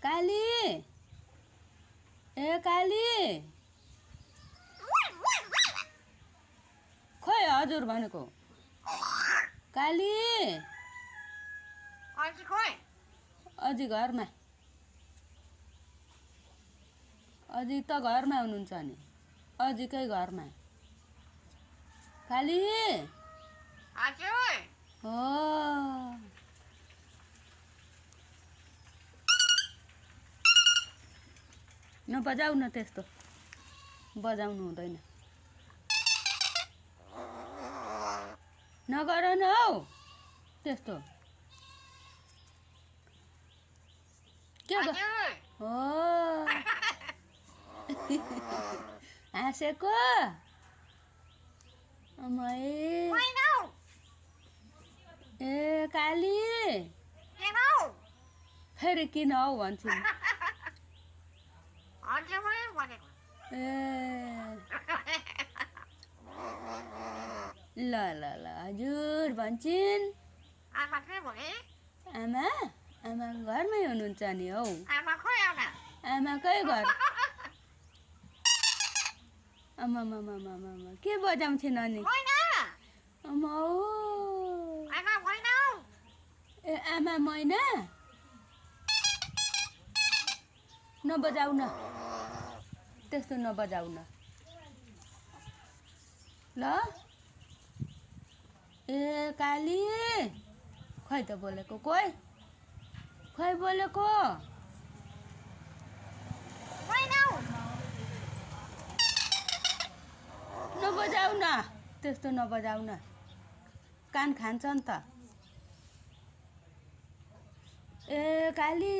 काली ए काली खोइ हजुर भनेको काली अझै घरमा अझै त घरमा हुनुहुन्छ नि अझैकै घरमा काली हो नबजाउ न त्यस्तो बजाउनु हुँदैन नगर न हौ त्यस्तो के हो हाँसेको ए काली फेरि किन हौ भन्छु ए ल ल ल हजुर भन्छन् आमा आमा घरमै हुनुहुन्छ नि हौ आमाकै घर आमा के बजाउँछन् अनि आमा ए आमा मैना नबजाउ न त्यस्तो नबजाउ न ल ए काली खै त बोलेको खै बोलेको नबजाउ न त्यस्तो नबजाउ न कान खान्छ नि त ए काली